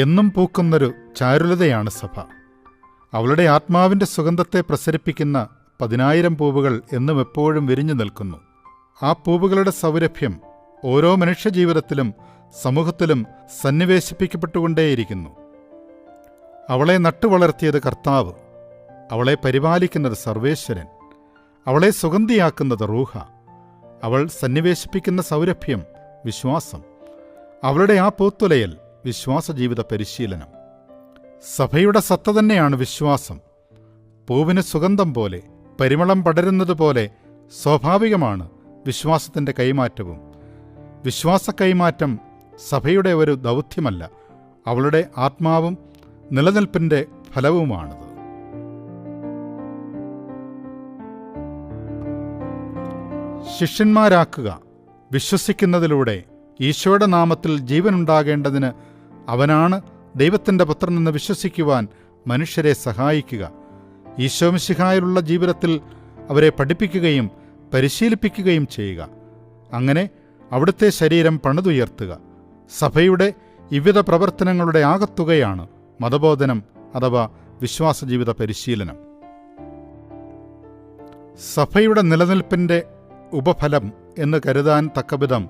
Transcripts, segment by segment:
എന്നും പൂക്കുന്നൊരു ചാരുലതയാണ് സഭ. അവളുടെ ആത്മാവിൻ്റെ സുഗന്ധത്തെ പ്രസരിപ്പിക്കുന്ന 10,000 പൂവുകൾ എന്നും എപ്പോഴും വിരിഞ്ഞു നിൽക്കുന്നു. ആ പൂവുകളുടെ സൗരഭ്യം ഓരോ മനുഷ്യജീവിതത്തിലും സമൂഹത്തിലും സന്നിവേശിപ്പിക്കപ്പെട്ടുകൊണ്ടേയിരിക്കുന്നു. അവളെ നട്ടുവളർത്തിയത് കർത്താവ്, അവളെ പരിപാലിക്കുന്നത് സർവേശ്വരൻ, അവളെ സുഗന്ധിയാക്കുന്നത് റൂഹ. അവൾ സന്നിവേശിപ്പിക്കുന്ന സൗരഭ്യം വിശ്വാസം. അവളുടെ ആ പൂത്തുലയൽ വിശ്വാസജീവിത പരിശീലനം. സഭയുടെ സത്ത തന്നെയാണ് വിശ്വാസം. പൂവിന് സുഗന്ധം പോലെ, പരിമളം പടരുന്നതുപോലെ സ്വാഭാവികമാണ് വിശ്വാസത്തിൻ്റെ കൈമാറ്റവും. വിശ്വാസ കൈമാറ്റം സഭയുടെ ഒരു ദൗത്യമല്ല, അവളുടെ ആത്മാവും നിലനിൽപ്പിൻ്റെ ഫലവുമാണത്. ശിഷ്യന്മാരാക്കുക. വിശ്വസിക്കുന്നതിലൂടെ ഈശോയുടെ നാമത്തിൽ ജീവനുണ്ടാകേണ്ടതിന് അവനാണ് ദൈവത്തിൻ്റെ പുത്രനെന്ന് വിശ്വസിക്കുവാൻ മനുഷ്യരെ സഹായിക്കുക. ഈശോ മിശിഹായിലുള്ള ജീവിതത്തിൽ അവരെ പഠിപ്പിക്കുകയും പരിശീലിപ്പിക്കുകയും ചെയ്യുക. അങ്ങനെ അവിടുത്തെ ശരീരം പണിതുയർത്തുക. സഭയുടെ വിവിധ പ്രവർത്തനങ്ങളുടെ ആകത്തുകയാണ് മതബോധനം അഥവാ വിശ്വാസജീവിത പരിശീലനം. സഭയുടെ നിലനിൽപ്പിൻ്റെ ഉപഫലം എന്ന് കരുതാൻ തക്കവിധം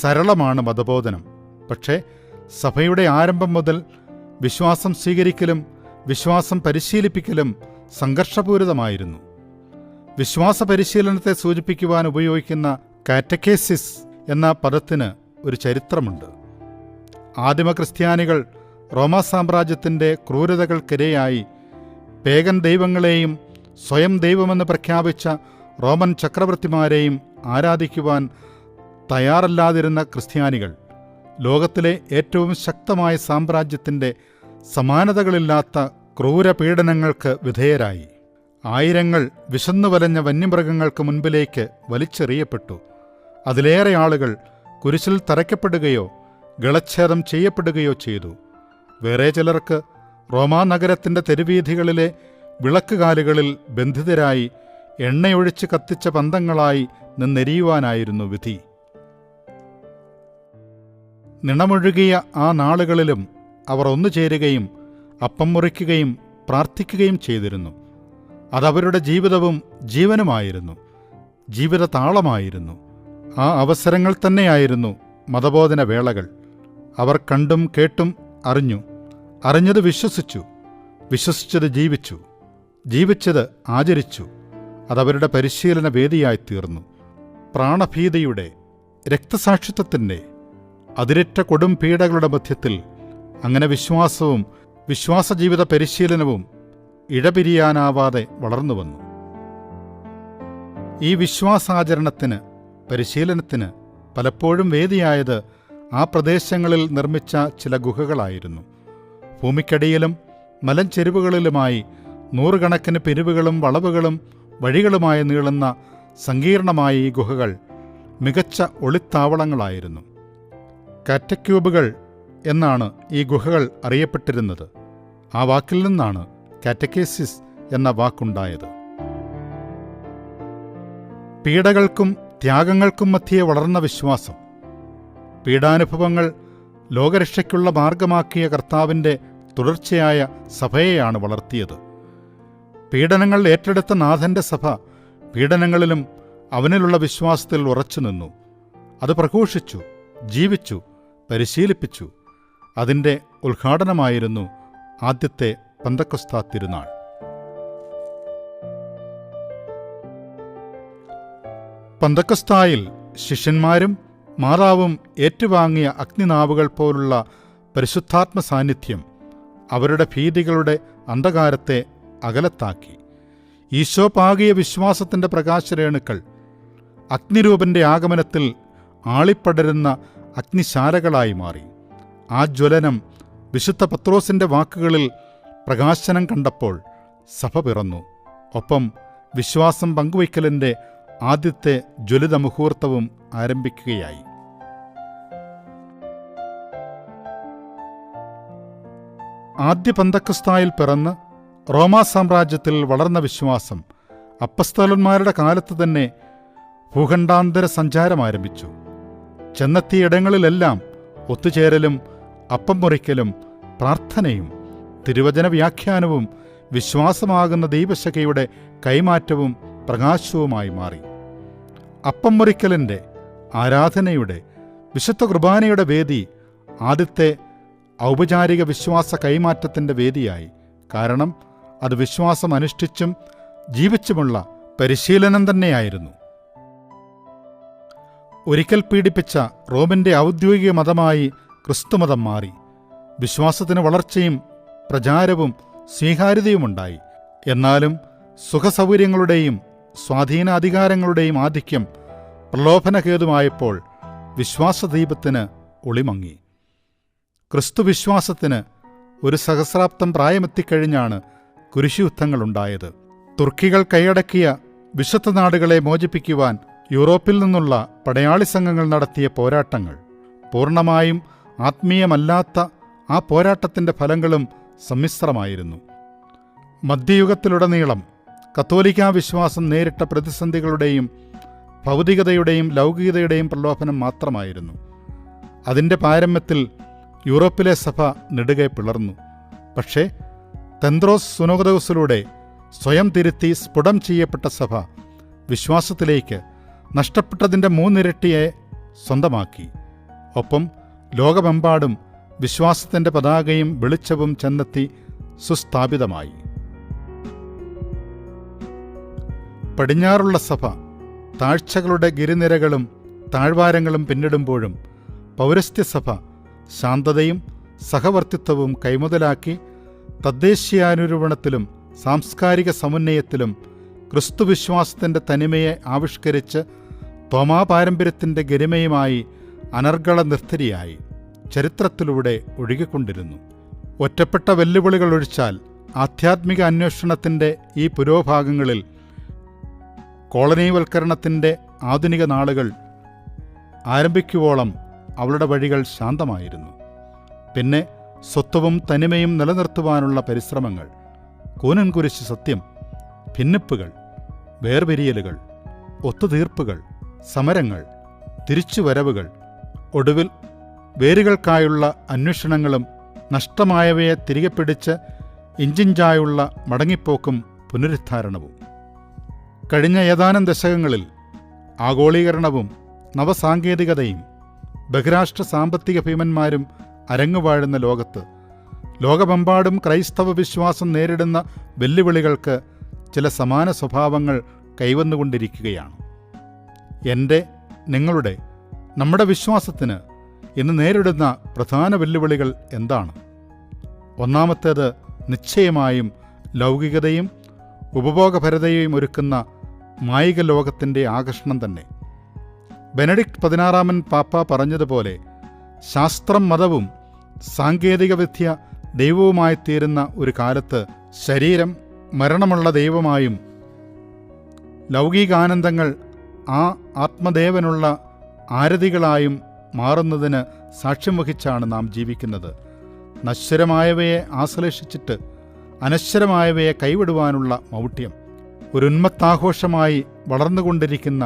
സരളമാണ് മതബോധനം. പക്ഷേ സഭയുടെ ആരംഭം മുതൽ വിശ്വാസം സ്വീകരിക്കലും വിശ്വാസം പരിശീലിപ്പിക്കലും സംഘർഷപൂരിതമായിരുന്നു. വിശ്വാസ പരിശീലനത്തെ സൂചിപ്പിക്കുവാൻ ഉപയോഗിക്കുന്ന കാറ്റക്കേസിസ് എന്ന പദത്തിന് ഒരു ചരിത്രമുണ്ട്. ആദിമ ക്രിസ്ത്യാനികൾ റോമാ സാമ്രാജ്യത്തിൻ്റെ ക്രൂരതകൾക്കിരയായി പേഗൻ ദൈവങ്ങളെയും സ്വയം ദൈവമെന്ന് പ്രഖ്യാപിച്ച റോമൻ ചക്രവർത്തിമാരെയും ആരാധിക്കുവാൻ തയ്യാറല്ലാതിരുന്ന ക്രിസ്ത്യാനികൾ ലോകത്തിലെ ഏറ്റവും ശക്തമായ സാമ്രാജ്യത്തിൻ്റെ സമാനതകളില്ലാത്ത ക്രൂരപീഡനങ്ങൾക്ക് വിധേയരായി. ആയിരങ്ങൾ വിശന്നുവലഞ്ഞ വന്യമൃഗങ്ങൾക്ക് മുൻപിലേക്ക് വലിച്ചെറിയപ്പെട്ടു. അതിലേറെ ആളുകൾ കുരിശിൽ തറയ്ക്കപ്പെടുകയോ ഗളച്ഛേദം ചെയ്യപ്പെടുകയോ ചെയ്തു. വേറെ ചിലർക്ക് റോമാ നഗരത്തിൻ്റെ തെരുവീഥികളിലെ വിളക്കുകാലുകളിൽ ബന്ധിതരായി എണ്ണയൊഴിച്ച് കത്തിച്ച പന്തങ്ങളായി നിന്നെരിയുവാനായിരുന്നു വിധി. നിണമൊഴുകിയ ആ നാളുകളിലും അവർ ഒന്നുചേരുകയും അപ്പം മുറിക്കുകയും പ്രാർത്ഥിക്കുകയും ചെയ്തിരുന്നു. അതവരുടെ ജീവിതവും ജീവനുമായിരുന്നു, ജീവിത താളമായിരുന്നു. ആ അവസരങ്ങൾ തന്നെയായിരുന്നു മതബോധന വേളകൾ. അവർ കണ്ടും കേട്ടും അറിഞ്ഞു, അറിഞ്ഞത് വിശ്വസിച്ചു, വിശ്വസിച്ചത് ജീവിച്ചു, ജീവിച്ചത് ആചരിച്ചു. അതവരുടെ പരിശീലന വേദിയായിത്തീർന്നു. പ്രാണഭീതിയുടെ, രക്തസാക്ഷിത്വത്തിൻ്റെ അതിരറ്റ കൊടും പീഡകളുടെ മധ്യത്തിൽ അങ്ങനെ വിശ്വാസവും വിശ്വാസജീവിത പരിശീലനവും ഇഴപിരിയാനാവാതെ വളർന്നുവന്നു. ഈ വിശ്വാസാചരണത്തിന്, പരിശീലനത്തിന് പലപ്പോഴും വേദിയായത് ആ പ്രദേശങ്ങളിൽ നിർമ്മിച്ച ചില ഗുഹകളായിരുന്നു. ഭൂമിക്കടിയിലും മലഞ്ചെരുവുകളിലുമായി നൂറുകണക്കിന് പിരിവുകളും വളവുകളും വഴികളുമായി നീളുന്ന സങ്കീർണമായ ഈ ഗുഹകൾ മികച്ച ഒളിത്താവളങ്ങളായിരുന്നു. കാറ്റക്യൂബുകൾ എന്നാണ് ഈ ഗുഹകൾ അറിയപ്പെട്ടിരുന്നത്. ആ വാക്കിൽ നിന്നാണ് കാറ്റക്കേസിസ് എന്ന വാക്കുണ്ടായത്. പീഡകൾക്കും ത്യാഗങ്ങൾക്കും മധ്യേ വളർന്ന വിശ്വാസം. പീഡാനുഭവങ്ങൾ ലോകരക്ഷയ്ക്കുള്ള മാർഗമാക്കിയ കർത്താവിൻ്റെ തുടർച്ചയായ സഭയെയാണ് വളർത്തിയത്. പീഡനങ്ങൾ ഏറ്റെടുത്ത നാഥൻ്റെ സഭ പീഡനങ്ങളിലും അവനിലുള്ള വിശ്വാസത്തിൽ ഉറച്ചുനിന്നു. അത് പ്രഘോഷിച്ചു, ജീവിച്ചു, പരിശീലിപ്പിച്ചു. അതിൻ്റെ ഉദ്ഘാടനമായിരുന്നു ആദ്യത്തെ പെന്തക്കോസ്താ തിരുനാൾ. പെന്തക്കോസ്തായിൽ ശിഷ്യന്മാരും മാതാവും ഏറ്റുവാങ്ങിയ അഗ്നിനാവുകൾ പോലുള്ള പരിശുദ്ധാത്മ സാന്നിധ്യം അവരുടെ ഭീതികളുടെ അന്ധകാരത്തെ അകലത്താക്കി. ഈശോ പാകിയ വിശ്വാസത്തിൻ്റെ പ്രകാശരേണുക്കൾ അഗ്നിരൂപൻ്റെ ആഗമനത്തിൽ ആളിപ്പടരുന്ന അഗ്നിശാലകളായി മാറി. ആ ജ്വലനം വിശുദ്ധ പത്രോസിൻ്റെ വാക്കുകളിൽ പ്രകാശനം കണ്ടപ്പോൾ സഭ പിറന്നു. ഒപ്പം വിശ്വാസം പങ്കുവയ്ക്കലിൻ്റെ ആദ്യത്തെ ജ്വലിത മുഹൂർത്തവും ആരംഭിക്കുകയായി. ആദ്യ പെന്തക്കോസ്തായിൽ പിറന്ന് റോമാ സാമ്രാജ്യത്തിൽ വളർന്ന വിശ്വാസം അപ്പസ്തോലന്മാരുടെ കാലത്ത് തന്നെ ഭൂഖണ്ഡാന്തര സഞ്ചാരം ആരംഭിച്ചു. ചെന്നെത്തിയ ഇടങ്ങളിലെല്ലാം ഒത്തുചേരലും അപ്പം മുറിക്കലും പ്രാർത്ഥനയും തിരുവചന വ്യാഖ്യാനവും വിശ്വാസമാകുന്ന ദൈവശകയുടെ കൈമാറ്റവും പ്രകാശവുമായി മാറി. അപ്പം മുറിക്കലിൻ്റെ, ആരാധനയുടെ, വിശുദ്ധ കുർബാനയുടെ വേദി ആദ്യത്തെ ഔപചാരിക വിശ്വാസ കൈമാറ്റത്തിൻ്റെ വേദിയായി. കാരണം അത് വിശ്വാസം അനുഷ്ഠിച്ചും ജീവിച്ചുമുള്ള പരിശീലനം തന്നെയായിരുന്നു. ഒരിക്കൽ പീഡിപ്പിച്ച റോമിൻ്റെ ഔദ്യോഗിക മതമായി ക്രിസ്തുമതം മാറി. വിശ്വാസത്തിന് വളർച്ചയും പ്രചാരവും സ്വീകാര്യതയുമുണ്ടായി. എന്നാലും സുഖസൗകര്യങ്ങളുടെയും സ്വാധീനാധികാരങ്ങളുടെയും ആധിക്യം പ്രലോഭനഹേതുമായപ്പോൾ വിശ്വാസദീപത്തിന് ഒളിമങ്ങി. ക്രിസ്തുവിശ്വാസത്തിന് ഒരു സഹസ്രാബ്ദം പ്രായമെത്തിക്കഴിഞ്ഞാണ് കുരിശുയുദ്ധങ്ങളുണ്ടായത്. തുർക്കികൾ കൈയടക്കിയ വിശുദ്ധ നാടുകളെ മോചിപ്പിക്കുവാൻ യൂറോപ്പിൽ നിന്നുള്ള പടയാളി സംഘങ്ങൾ നടത്തിയ പോരാട്ടങ്ങൾ, പൂർണ്ണമായും ആത്മീയമല്ലാത്ത ആ പോരാട്ടത്തിൻ്റെ ഫലങ്ങളും സമ്മിശ്രമായിരുന്നു. മധ്യയുഗത്തിലുടനീളം കത്തോലിക്കാ വിശ്വാസം നേരിട്ട പ്രതിസന്ധികളുടെയും ഭൗതികതയുടെയും ലൗകികതയുടെയും പ്രലോഭനം മാത്രമായിരുന്നു. അതിൻ്റെ പാരമ്യത്തിൽ യൂറോപ്പിലെ സഭ നെടുകെ പിളർന്നു. പക്ഷേ തെന്ത്രോസ് സുനോദോസിലൂടെ സ്വയം തിരുത്തി സ്ഫുടം ചെയ്യപ്പെട്ട സഭ വിശ്വാസത്തിലേക്ക് നഷ്ടപ്പെട്ടതിൻ്റെ 3 ഇരട്ടിയെ സ്വന്തമാക്കി. ഒപ്പം ലോകമെമ്പാടും വിശ്വാസത്തിൻ്റെ പതാകയും വെളിച്ചവും ചെന്നെത്തി സുസ്ഥാപിതമായി. പടിഞ്ഞാറുള്ള സഭ താഴ്ചകളുടെ ഗിരിനിരകളും താഴ്വാരങ്ങളും പിന്നിടുമ്പോഴും പൗരസ്ത്യസഭ ശാന്തതയും സഹവർത്തിത്വവും കൈമുതലാക്കി തദ്ദേശീയാനുരൂപണത്തിലും സാംസ്കാരിക സമുന്നയത്തിലും ക്രിസ്തുവിശ്വാസത്തിൻ്റെ തനിമയെ ആവിഷ്കരിച്ച് തോമാ പാരമ്പര്യത്തിൻ്റെ ഗരിമയുമായി അനർഗള നിർത്തരിയായി ചരിത്രത്തിലൂടെ ഒഴുകിക്കൊണ്ടിരുന്നു. ഒറ്റപ്പെട്ട വെല്ലുവിളികൾ ഒഴിച്ചാൽ ആധ്യാത്മിക അന്വേഷണത്തിൻ്റെ ഈ പുരോഭാഗങ്ങളിൽ കോളനിവൽക്കരണത്തിൻ്റെ ആധുനിക നാളുകൾ ആരംഭിക്കുവോളം അവളുടെ വഴികൾ ശാന്തമായിരുന്നു. പിന്നെ സ്വത്വവും തനിമയും നിലനിർത്തുവാനുള്ള പരിശ്രമങ്ങൾ, കൂനൻകുരിശ് സത്യം, ഭിന്നിപ്പുകൾ, വേർപിരിയലുകൾ, ഒത്തുതീർപ്പുകൾ, സമരങ്ങൾ, തിരിച്ചുവരവുകൾ, ഒടുവിൽ വേരുകൾക്കായുള്ള അന്വേഷണങ്ങളും നഷ്ടമായവയെ തിരികെ പിടിച്ച് ഇഞ്ചിഞ്ചായുള്ള മടങ്ങിപ്പോക്കും പുനരുദ്ധാരണവും. കഴിഞ്ഞ ഏതാനും ദശകങ്ങളിൽ ആഗോളീകരണവും നവസാങ്കേതികതയും ബഹിരാഷ്ട്ര സാമ്പത്തിക ഭീമന്മാരും അരങ്ങുവാഴുന്ന ലോകത്ത് ലോകമെമ്പാടും ക്രൈസ്തവ വിശ്വാസം നേരിടുന്ന വെല്ലുവിളികൾക്ക് ചില സമാന സ്വഭാവങ്ങൾ കൈവന്നുകൊണ്ടിരിക്കുകയാണ്. എൻ്റെ, നിങ്ങളുടെ, നമ്മുടെ വിശ്വാസത്തിന് ഇന്ന് നേരിടുന്ന പ്രധാന വെല്ലുവിളികൾ എന്താണ്? ഒന്നാമത്തേത് നിശ്ചയമായും ലൗകികതയും ഉപഭോഗപരതയും ഒരുക്കുന്ന മായിക ലോകത്തിൻ്റെ ആകർഷണം തന്നെ. ബെനഡിക്ട് 16 പാപ്പ പറഞ്ഞതുപോലെ ശാസ്ത്രം മതവും സാങ്കേതികവിദ്യ ദൈവവുമായിത്തീരുന്ന ഒരു കാലത്ത് ശരീരം മരണമുള്ള ദൈവമായും ലൗകികാനന്ദങ്ങൾ ആ ആത്മദേവനുള്ള ആരതികളായും മാറുന്നതിന് സാക്ഷ്യം വഹിച്ചാണ് നാം ജീവിക്കുന്നത്. നശ്വരമായവയെ ആശ്ലേഷിച്ചിട്ട് അനശ്വരമായവയെ കൈവിടുവാനുള്ള മൗഢ്യം ഒരു ഉന്മത്താഘോഷമായി വളർന്നുകൊണ്ടിരിക്കുന്ന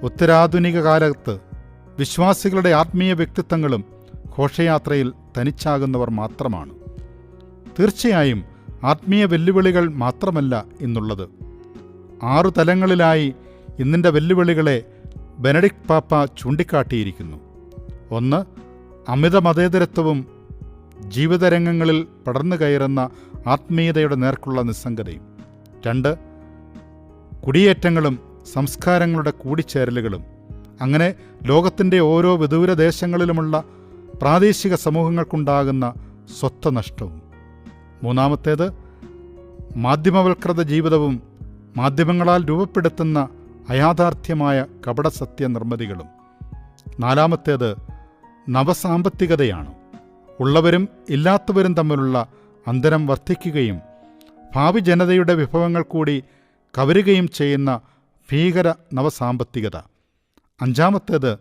ഉത്തരാധുനിക കാലത്ത് വിശ്വാസികളുടെ ആത്മീയ വ്യക്തിത്വങ്ങളും ഘോഷയാത്രയിൽ തനിച്ചാകുന്നവർ മാത്രമാണ്. തീർച്ചയായും ആത്മീയ വെല്ലുവിളികൾ മാത്രമല്ല ഇന്നുള്ളത്. 6 തലങ്ങളിലായി ഇന്നിൻ്റെ വെല്ലുവിളികളെ ബെനഡിക്ട് പാപ്പ ചൂണ്ടിക്കാട്ടിയിരിക്കുന്നു. 1. അമിത മതേതരത്വവും ജീവിതരംഗങ്ങളിൽ പടർന്നു കയറുന്ന ആത്മീയതയുടെ നേർക്കുള്ള നിസ്സംഗതയും. 2. കുടിയേറ്റങ്ങളും സംസ്കാരങ്ങളുടെ കൂടിച്ചേരലുകളും. അങ്ങനെ ലോകത്തിൻ്റെ ഓരോ വിദൂര ദേശങ്ങളിലുമുള്ള പ്രാദേശിക സമൂഹങ്ങൾക്കുണ്ടാകുന്ന സ്വത്വനഷ്ടവും. 3. മാധ്യമവൽകൃത ജീവിതവും മാധ്യമങ്ങളാൽ രൂപപ്പെടുത്തുന്ന അയാഥാർത്ഥ്യമായ കപടസത്യ നിർമ്മിതികളും. 4. നവസാമ്പത്തികതയാണ്. ഉള്ളവരും ഇല്ലാത്തവരും തമ്മിലുള്ള അന്തരം വർദ്ധിക്കുകയും ഭാവി ജനതയുടെ വിഭവങ്ങൾ കൂടി കവരുകയും ചെയ്യുന്ന ഭീകര നവസാമ്പത്തികത. 5.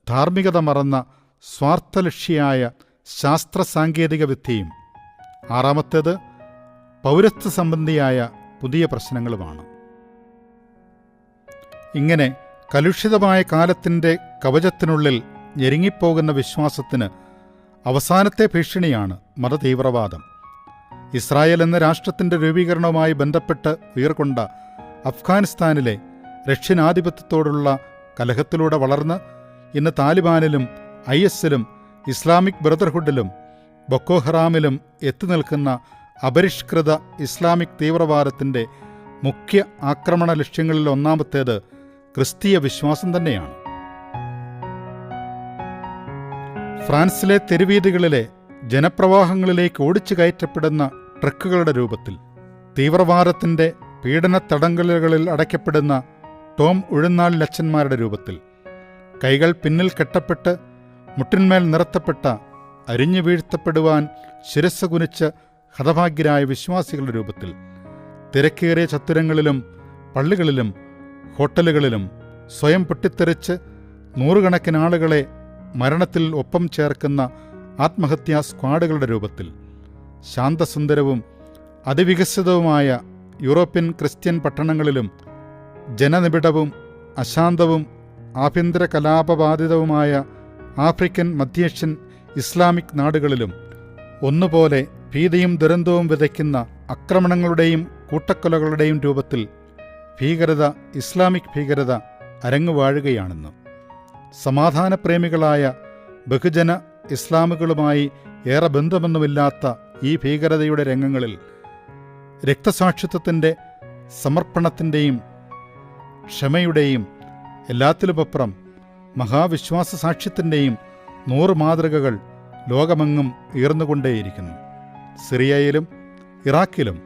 ധാർമ്മികത മറന്ന സ്വാർത്ഥലക്ഷ്യായ ശാസ്ത്ര സാങ്കേതിക വിദ്യയും. 6. പൗരത്വ സംബന്ധിയായ പുതിയ പ്രശ്നങ്ങളുമാണ്. ഇങ്ങനെ കലുഷിതമായ കാലത്തിൻ്റെ കവചത്തിനുള്ളിൽ ഞെരുങ്ങിപ്പോകുന്ന വിശ്വാസത്തിന് അവസാനത്തെ ഭീഷണിയാണ് മതതീവ്രവാദം. ഇസ്രായേൽ എന്ന രാഷ്ട്രത്തിൻ്റെ രൂപീകരണവുമായി ബന്ധപ്പെട്ട് ഉയർകൊണ്ട അഫ്ഗാനിസ്ഥാനിലെ റഷ്യൻ ആധിപത്യത്തോടുള്ള കലഹത്തിലൂടെ വളർന്ന് ഇന്ന് താലിബാനിലും IS-ലും ഇസ്ലാമിക് ബ്രദർഹുഡിലും ബൊക്കോ ഹറാമിലും എത്തിനിൽക്കുന്ന അപരിഷ്കൃത ഇസ്ലാമിക് തീവ്രവാദത്തിൻ്റെ മുഖ്യ ആക്രമണ ലക്ഷ്യങ്ങളിൽ ഒന്നാമത്തേത് ക്രിസ്തീയ വിശ്വാസം തന്നെയാണ്. ഫ്രാൻസിലെ തെരുവീഥികളിലെ ജനപ്രവാഹങ്ങളിലേക്ക് ഓടിച്ചു കയറ്റപ്പെടുന്ന ട്രക്കുകളുടെ രൂപത്തിൽ, തീവ്രവാദത്തിൻ്റെ പീഡനത്തടങ്കലുകളിൽ അടയ്ക്കപ്പെടുന്ന ടോം ഉഴുന്നാളിലച്ചന്മാരുടെ രൂപത്തിൽ, കൈകൾ പിന്നിൽ കെട്ടപ്പെട്ട് മുട്ടിന്മേൽ നിറത്തപ്പെട്ട അരിഞ്ഞു വീഴ്ത്തപ്പെടുവാൻ ശിരസ്സ് കുനിച്ച് ഹതഭാഗ്യരായ വിശ്വാസികളുടെ രൂപത്തിൽ, തിരക്കേറിയ ചത്തുരങ്ങളിലും പള്ളികളിലും ഹോട്ടലുകളിലും സ്വയം പൊട്ടിത്തെറിച്ച് നൂറുകണക്കിന് ആളുകളെ മരണത്തിൽ ഒപ്പം ചേർക്കുന്ന ആത്മഹത്യാ സ്ക്വാഡുകളുടെ രൂപത്തിൽ, ശാന്തസുന്ദരവും അതിവികസിതവുമായ യൂറോപ്യൻ ക്രിസ്ത്യൻ പട്ടണങ്ങളിലും ജനനിബിഡവും അശാന്തവും ആഭ്യന്തര കലാപബാധിതവുമായ ആഫ്രിക്കൻ മധ്യേഷ്യൻ ഇസ്ലാമിക് നാടുകളിലും ഒന്നുപോലെ ഭീതിയും ദുരന്തവും വിതയ്ക്കുന്ന ആക്രമണങ്ങളുടെയും കൂട്ടക്കൊലകളുടെയും രൂപത്തിൽ ഭീകരത, ഇസ്ലാമിക് ഭീകരത അരങ്ങുവാഴുകയാണെന്ന്. സമാധാനപ്രേമികളായ ബഹുജന ഇസ്ലാമുകളുമായി ഏറെ ബന്ധമൊന്നുമില്ലാത്ത ഈ ഭീകരതയുടെ രംഗങ്ങളിൽ രക്തസാക്ഷിത്വത്തിൻ്റെ, സമർപ്പണത്തിൻ്റെയും ക്ഷമയുടെയും എല്ലാത്തിലുമപ്പുറം മഹാവിശ്വാസ സാക്ഷ്യത്തിൻ്റെയും 100 മാതൃകകൾ ലോകമെങ്ങും ഉയർന്നുകൊണ്ടേയിരിക്കുന്നു. സിറിയയിലും ഇറാഖിലും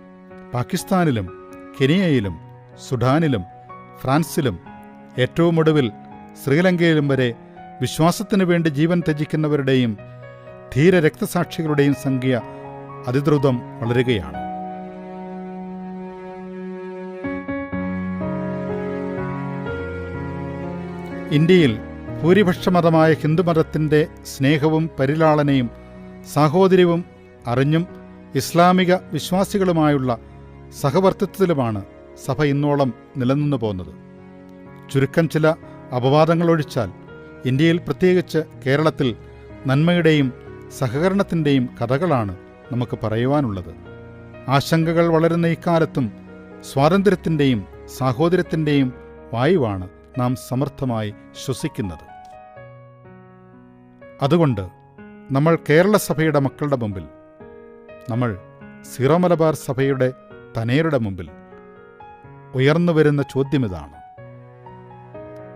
പാകിസ്ഥാനിലും കെനിയയിലും സുഡാനിലും ഫ്രാൻസിലും ഏറ്റവും ഒടുവിൽ ശ്രീലങ്കയിലും വരെ വിശ്വാസത്തിനു വേണ്ടി ജീവൻ ത്യജിക്കുന്നവരുടെയും ധീര രക്തസാക്ഷികളുടെയും സംഖ്യ അതിദ്രുതം വളരുകയാണ്. ഇന്ത്യയിൽ ഭൂരിപക്ഷമതമായ ഹിന്ദുമതത്തിൻ്റെ സ്നേഹവും പരിലാളനയും സാഹോദര്യവും അറിഞ്ഞും ഇസ്ലാമിക വിശ്വാസികളുമായുള്ള സഹവർത്തിത്വത്തിലുമാണ് സഭ ഇന്നോളം നിലനിന്നു പോന്നത്. ചുരുക്കം ചില അപവാദങ്ങളൊഴിച്ചാൽ ഇന്ത്യയിൽ, പ്രത്യേകിച്ച് കേരളത്തിൽ, നന്മയുടെയും സഹകരണത്തിൻ്റെയും കഥകളാണ് നമുക്ക് പറയുവാനുള്ളത്. ആശങ്കകൾ വളരുന്ന ഇക്കാലത്തും സ്വാതന്ത്ര്യത്തിൻ്റെയും സാഹോദര്യത്തിൻ്റെയും വായുവാണ് നാം സമർത്ഥമായി ശ്വസിക്കുന്നത്. അതുകൊണ്ട് നമ്മൾ കേരള സഭയുടെ മക്കളുടെ മുമ്പിൽ, നമ്മൾ സീറോ മലബാർ സഭയുടെ തനയരുടെ മുമ്പിൽ ഉയർന്നുവരുന്ന ചോദ്യമിതാണ്: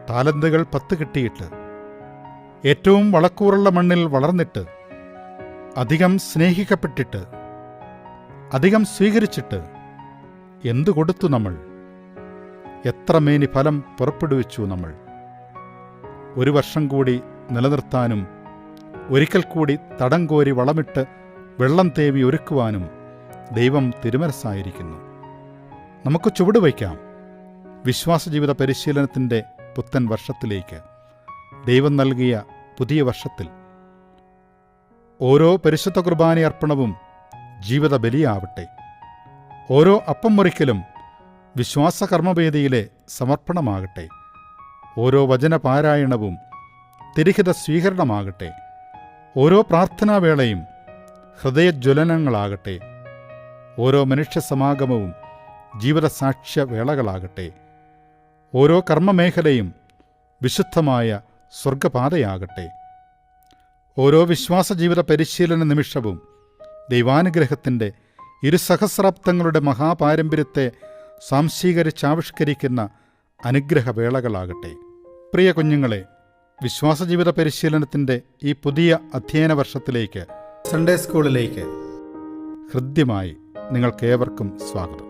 താലന്തുകൾ 10 കിട്ടിയിട്ട്, ഏറ്റവും വളക്കൂറുള്ള മണ്ണിൽ വളർന്നിട്ട്, അധികം സ്നേഹിക്കപ്പെട്ടിട്ട്, അധികം സ്വീകരിച്ചിട്ട് എന്തു കൊടുത്തു നമ്മൾ? എത്ര മേനി ഫലം പുറപ്പെടുവിച്ചു നമ്മൾ? 1 വർഷം കൂടി നിലനിർത്താനും ഒരിക്കൽ കൂടി തടം കോരി വളമിട്ട് വെള്ളം തേവി ഒരുക്കുവാനും ദൈവം തിരുമനസ്സായിരിക്കുന്നു. നമുക്ക് ചുവടുവയ്ക്കാം വിശ്വാസജീവിത പരിശീലനത്തിൻ്റെ പുത്തൻ വർഷത്തിലേക്ക്. ദൈവം നൽകിയ പുതിയ വർഷത്തിൽ ഓരോ പരിശുദ്ധ കുർബാന അർപ്പണവും ജീവിത ബലിയാവട്ടെ. ഓരോ അപ്പം മുറിക്കലും വിശ്വാസകർമ്മവേദിയിലെ സമർപ്പണമാകട്ടെ. ഓരോ വചനപാരായണവും തിരുഹിത സ്വീകരണമാകട്ടെ. ഓരോ പ്രാർത്ഥനാവേളയും ഹൃദയജ്വലനങ്ങളാകട്ടെ. ഓരോ മനുഷ്യസമാഗമവും ജീവിതസാക്ഷ്യവേളകളാകട്ടെ. ഓരോ കർമ്മമേഖലയും വിശുദ്ധമായ സ്വർഗപാതയാകട്ടെ. ഓരോ വിശ്വാസജീവിത പരിശീലന നിമിഷവും ദൈവാനുഗ്രഹത്തിൻ്റെ ഇരുസഹസ്രാബ്ദങ്ങളുടെ മഹാപാരമ്പര്യത്തെ സാംശീകരിച്ചാവിഷ്കരിക്കുന്ന അനുഗ്രഹവേളകളാകട്ടെ. പ്രിയ കുഞ്ഞുങ്ങളെ, വിശ്വാസജീവിത പരിശീലനത്തിൻ്റെ ഈ പുതിയ അധ്യയന വർഷത്തിലേക്ക്, സൺഡേ സ്കൂളിലേക്ക് ഹൃദ്യമായി നിങ്ങൾക്കേവർക്കും സ്വാഗതം.